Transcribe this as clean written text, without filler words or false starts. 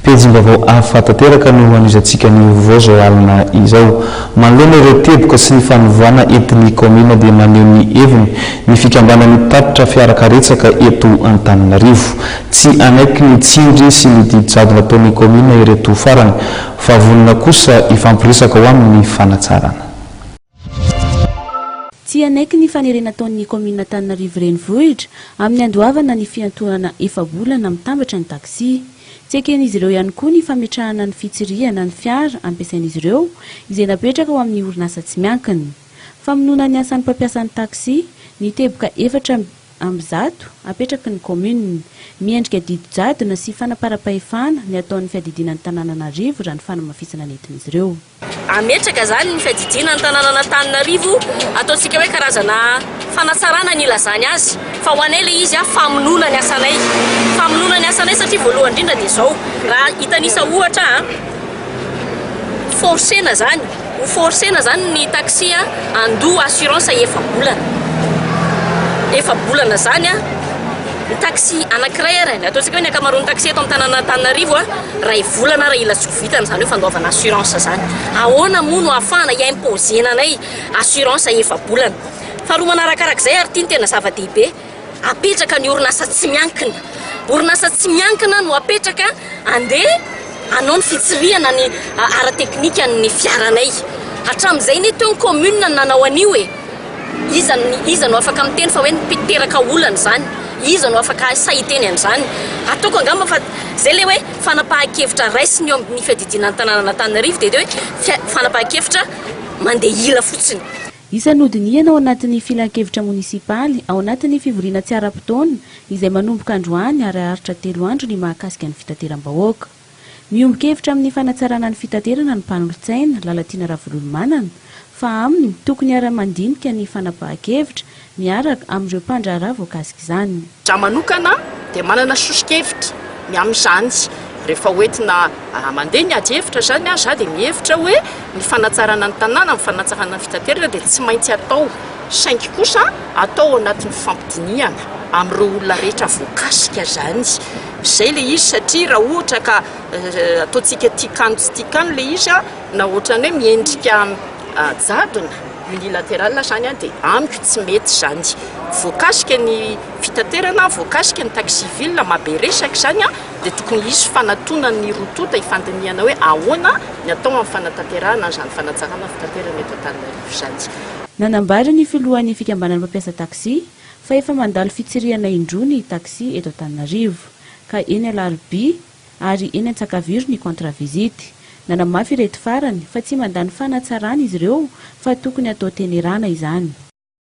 pejim-baovao ahafantateraka no anizantsika ny vaovao alina izao. Manoloana ireo teboka sy ny fanovana entin'ny komina dia maneho ny heviny ny fikambanan'ny tatitra fiarakaretsaka eto Antananarivo. Tsy anaiky ny tsindry sy ny didijado nataon'ny komina ireto farany fa vonona kosa ifampiresaka ho amin'ny fanatsarana. Tsy anaiky ny fanerena ataon'ny komina Antananarivo renivohitra amin'ny andoavana ny fiantonana efa-bolana mitambatra ny taksi. Tsy eken'izy ireo ihany koa ny fametrahana ny fitsiriana ny fiara ampiasain'izy ireo izay napetraka ao amin'ny orinasa tsy miankina. Famonoana ny asan'ny mpampiasan'ny taksi ny teboka 400 apetraky ny komina. Miendrika didijadona sy fanaparam-pahefana ny ataon'ny fiadidinan'ny Antananarivo raha ny fanamafisana nentin'izy ireo. Ametraka zany ny fiadidinan'ny Antananarivo ataontsika hoe karazana fanatsarana ny ilazany azy fa ho anay le izy famonoana ny asanay. Famonoana ny asanay satria voalohany indrindra dia izao raha hitanisa ohatra forcena zany. Ho forcena zany ny taxi andoa assurance efa-bolana zany ny taxi anankiray arany ataontsika hoe ny akamaroan'ny taxi eto amin'ny Antananarivo ray volana raha ila tsy vitany zany hoe fandaovana assurance zany. Ahoana moa no ahafahana imposena anay assurance efa-bolana. Faharoa manarakarak'izay ary tia ny tena zava-dehibe apetraka ny orinasa tsy miankina. Orinasa tsy miankina no apetraka andeha anao ny fitsirihana ny ara-teknika ny fiaranay. Hatramin'izay ny teo ny komuna nanao anio iza no afaka miteny fa hoe nipiteraka olana zany. Iza no afaka sahiteny an'izany. Ataoko angamba fa zay le hoe fanapahan-kevitra raisiny eo amin'ny fiadidinan'ny Antananarivo dia hoe fanapahan-kevitra mandeha ila fotsiny. Isan'odiniana ao anatin'ny filan-kevitra munisipaly ao anatin'ny fivoriana tsy ara-potoana izay manomboka androany ary haritra 3 andro ny mahakasika ny fitateram-bahoaka. Miombon-kevitra amin'ny fanatsarana ny fitaterana ny mpanolontsaina Lalatiana Ravolomanana fa aminy tokony ara-mandinika ny fanapahan-kevitra miaraka amin'ireo mpandraharaha voakasika izany. Raha manokana dia manana sosi-kevitra ny amin'izany rehefa hoentina mandeha ny ady hevitra zany za dia mihevitra hoe ny fanatsarana ny tanàna amin'ny fanatsarana ny fitaterana dia tsy maintsy atao saingy kosa atao anatin'ny fampidiniana amin'ireo olona rehetra voakasika zany. Zay le izy satria raha ohatra ka ataontsika tikano tsy tikano le izy na ohatrany hoe miendrika jadona unilatéral zany dia amiko tsy mety zany. Voakasika ny fitaterana, voakasika ny taxi ville mahaberesaka zany dia tokony izy fanatonany rotota ifandiniana hoe ahoana ny atao amin'ny fanatanterahana zany fanatsarana fitaterana eto Antananarivo zany. Nanambara ny filohan'ny fikambanan'ny mpampiasa taxi fa efa mandalo fitsirihana indroa ny taxi eto Antananarivo ka eny Alarobia ary eny Antsakaviro ny contre-visite. Nanamafy ireto farany fa tsy mandany fanatsarana izy ireo fa tokony atao tenerana izany.